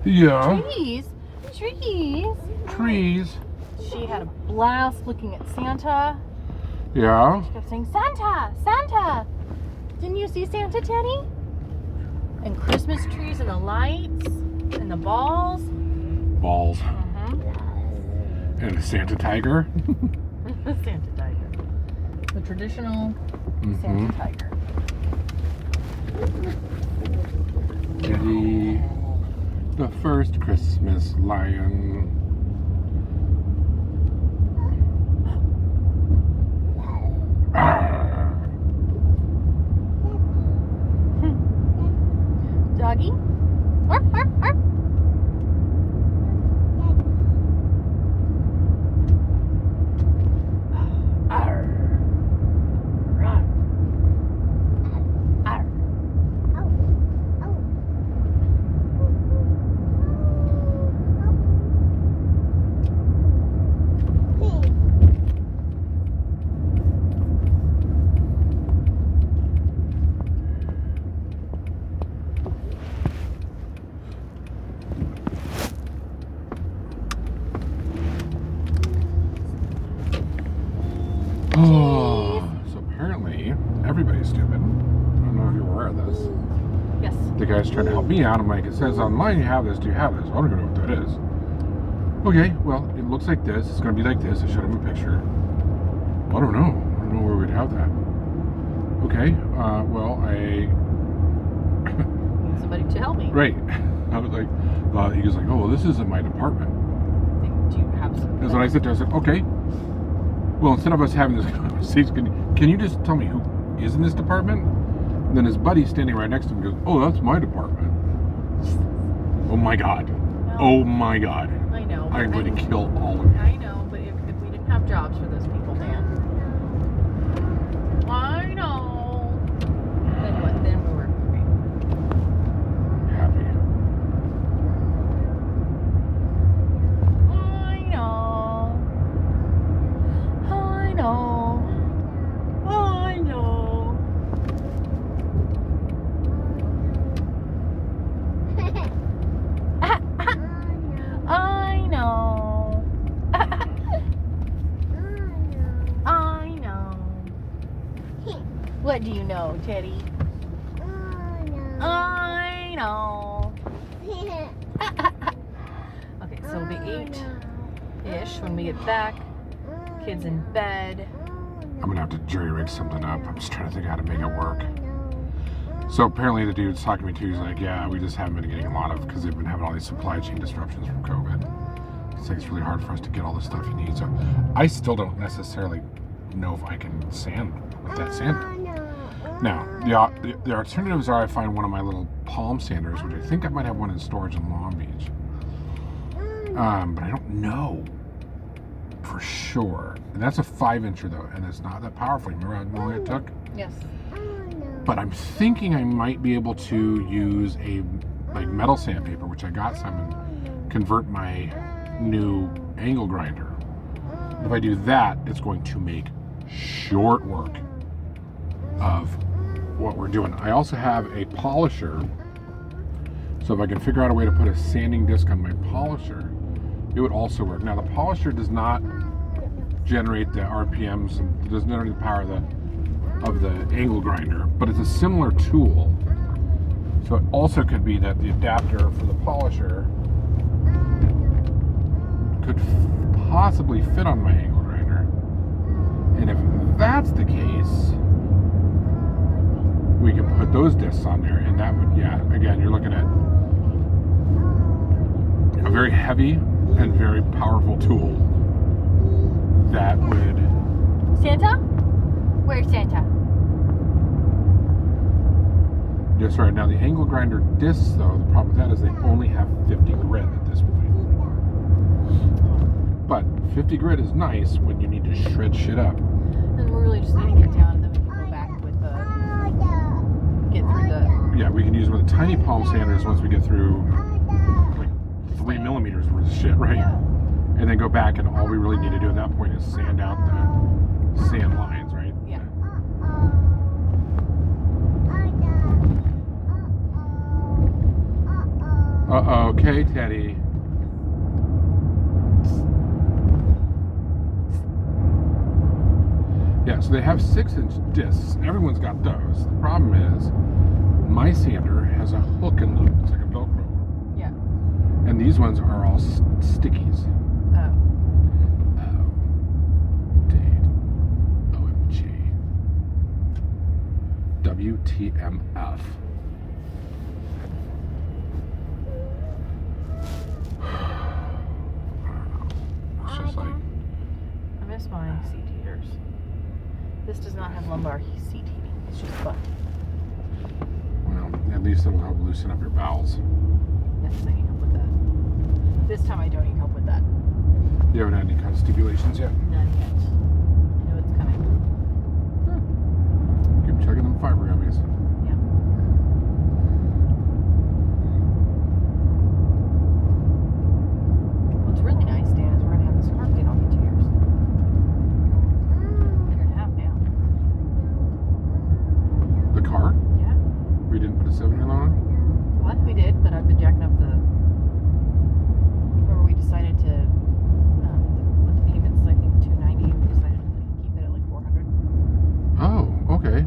Yeah. Trees. She had a blast looking at Santa. Yeah. She kept saying, Santa, Santa. Didn't you see Santa, Teddy? And Christmas trees and the lights and the balls. Balls. And a Santa tiger. The Santa tiger. The traditional Santa tiger. Teddy, the first Christmas lion. Doggy? Arf, arf, arf. Arr. Run. Arr. Oh, so apparently everybody's stupid. I don't know if you're aware of this. Yes. The guy's trying to help me out. I'm like, it says online you have this. Do you have this? I don't even know what that is. Okay, well, it looks like this. It's going to be like this. I showed him a picture. I don't know. I don't know where we'd have that. Okay, well, Need somebody to help me. Right. I was like, he goes like, oh, well, this isn't my department. Do you have some? That's when I said to him, I said, okay. Well, instead of us having this conversation, can you just tell me who is in this department? And then his buddy standing right next to him goes, oh, that's my department. Oh my God. No. Oh my God. I know. I'm going to kill all of you. I know, but if we didn't have jobs for those people, Dan. I know. Then what? Then we were Happy. I know. I know. I know. I know. I know. What do you know, Teddy? I know. Okay, so it'll be 8-ish when we get back. Kids in bed. I'm going to have to jury rig something up. I'm just trying to think how to make it work. So apparently the dude's talking to me too. He's like, yeah, we just haven't been getting a lot of, because they've been having all these supply chain disruptions from COVID. It's like it's really hard for us to get all the stuff you need. So I still don't necessarily know if I can sand with that sander. Now, the alternatives are I find one of my little palm sanders, which I think I might have one in storage in Long Beach. But I don't know for sure. And that's a 5-incher though, and it's not that powerful. Remember how long it took? Yes. But I'm thinking I might be able to use a like metal sandpaper, which I got some, and convert my new angle grinder. If I do that, it's going to make short work of what we're doing. I also have a polisher, so if I can figure out a way to put a sanding disc on my polisher, it would also work. Now the polisher does not generate the RPMs, and doesn't generate the power of the angle grinder, but it's a similar tool. So it also could be that the adapter for the polisher could possibly fit on my angle grinder. And if that's the case, we can put those discs on there, and that would, yeah, again, you're looking at a very heavy and very powerful tool that would... Santa? Where's Santa? Yes, right. Now the angle grinder discs, though, the problem with that is they only have 50 grit at this point. But 50 grit is nice when you need to shred shit up. And we're really just going to get down and then we can go back with the... Get through the... Yeah, we can use one of the tiny palm sanders once we get through like 3 millimeters worth of shit, right? Yeah. and then go back, and all we really need to do at that point is sand out the sand lines, right? Yeah. Okay, Teddy. Yeah, so they have 6-inch discs. Everyone's got those. The problem is, my sander has a hook and loop. It's like a Velcro. Yeah. And these ones are all stickies. Oh. Oh. Dade. OMG. WTMF. It's just like, I miss my seat heaters. This does not have lumbar seat heating. It's just butt. well, at least it'll help loosen up your bowels. Yes, I need help with that. This time I don't need help with that. You haven't had any constipations yet? None yet. I know it's coming. Keep chugging them fiber gummies. Yeah. What's really nice, Dan, is we're gonna have this car paid off in 2 years. Year and a half now. The car? Yeah. We didn't put a 7-year loan on? What? We did, but I've been jacking up the. Remember, we decided to. With the payments, I think $290. We decided to keep it at like $400. Oh, okay.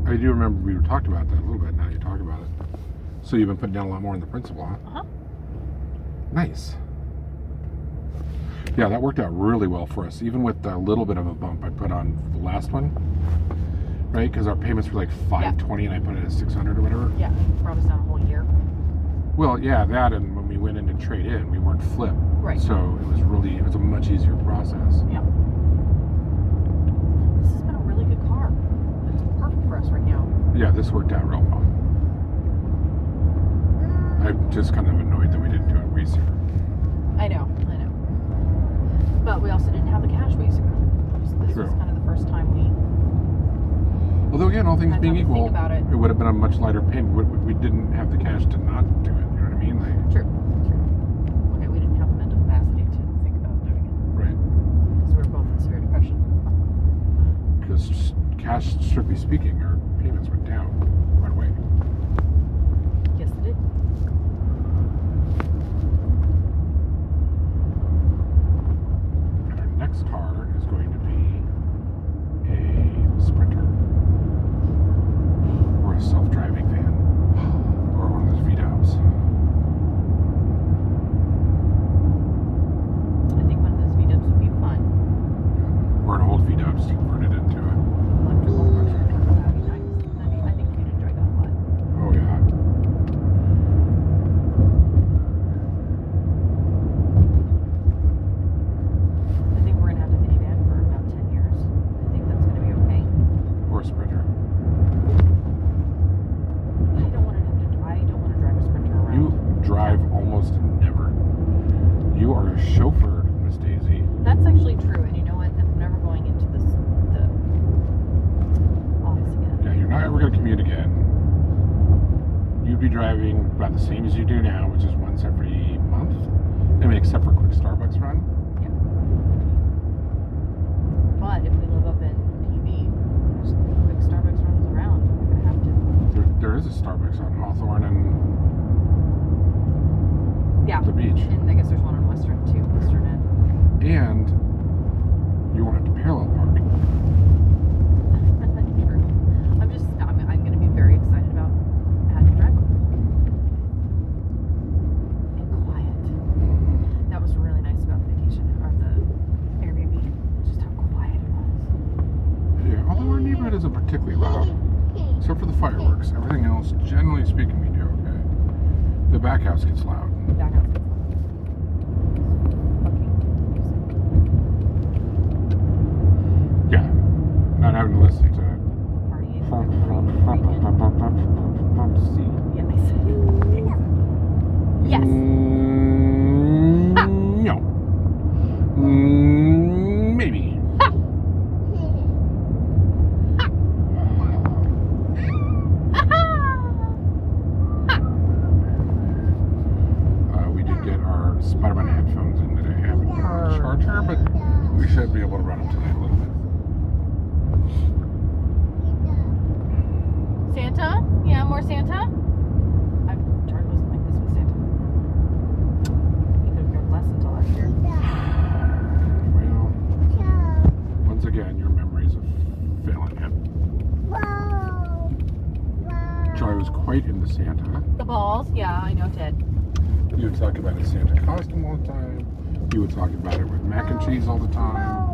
I do remember we talked about that a little bit now you talk about it. So you've been putting down a lot more in the principal, huh? Uh huh. Nice. Yeah, that worked out really well for us, even with the little bit of a bump I put on the last one. Right? Because our payments were like $520 and I put it at $600 or whatever. Yeah, brought us down a whole year. Well, yeah, that, and when we went in to trade in, we weren't flipped. Right. So it was a much easier process. Yeah. This has been a really good car. It's perfect for us right now. Yeah, this worked out real well. I'm just kind of annoyed that we didn't do it way sooner. I know. But we also didn't have the cash way sooner. This True. was kind of the first time we. Although again, all things Had being time to equal, think about it. would have been a much lighter payment. We didn't have the cash to not do it. You know what I mean? Like, True. Okay, we didn't have the mental capacity to think about doing it right? because we were both in severe depression. Because cash, strictly speaking, our payments went down right away. Yes, it did. And our next car is going to be a Sprinter or a self-driving van or one of those VDOPs. I think one of those VDubs would be fun. Or an old VDOP converted into it. Electrical. That'd be nice. I think you'd enjoy that a lot. Oh yeah. I think we're gonna have a minivan for about 10 years. I think that's gonna be okay. Or a Sprinter. I don't want to drive a Sprinter around. You drive almost never. You are a chauffeur, Miss Daisy. That's actually true, and you know what? I'm never going into the office again. Yeah, you're not ever going to commute again. You'd be driving about the same as you do now, which is once every month. I mean, except for a quick Starbucks run. Yeah. But if we live up in PV, there's quick Starbucks runs around. We're gonna have to. There is a Starbucks on Hawthorne and Yeah. the beach. And I guess there's one on Western too, Western End. And you won't have to parallel park. True. I'm gonna be very excited about having a drive up. And quiet. That was really nice about the vacation or the Airbnb. Just how quiet it was. Yeah, although our neighborhood isn't particularly loud, except for the fireworks. Everything else, generally speaking, we do okay. The back house gets loud. Back out. Fucking music. Yeah, not having to listen to Partying. See. Yes. Yes. No. Maybe. We did get our Spider-Man headphones in today. I haven't temperature, but we should be able to run up to that a little bit. Santa? Yeah, more Santa? I've tried wasn't like this with Santa. He could have cared less until last year. Well, once again, your memories of failing him. Joy was quite into Santa. The balls? Yeah, I know, Ted. You would talk about his Santa costume all the time. You would talk about it with mac and cheese all the time.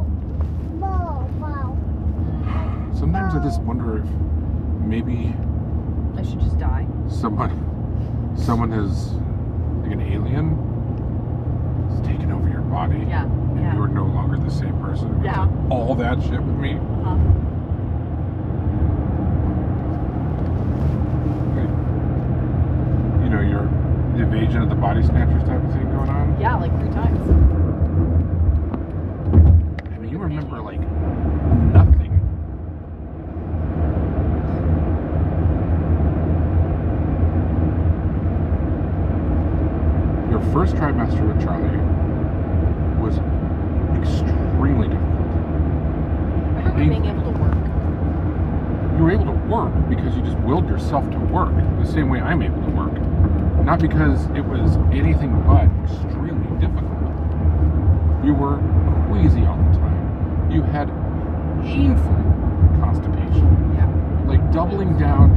Sometimes I just wonder if maybe I should just die. someone has, like an alien, has taken over your body. Yeah. And Yeah. you are no longer the same person. who Yeah. did all that shit with me. Uh-huh. Like, you know, your evasion of the body snatchers type of thing going on. Yeah, like 3 times. I mean, you remember like nothing. Your first trimester with Charlie was extremely difficult. I remember being able to work. You were able to work because you just willed yourself to work the same way I'm able to work. Not because it was anything but extremely difficult. You were queasy all the time. You had painful constipation. Yeah. Like doubling down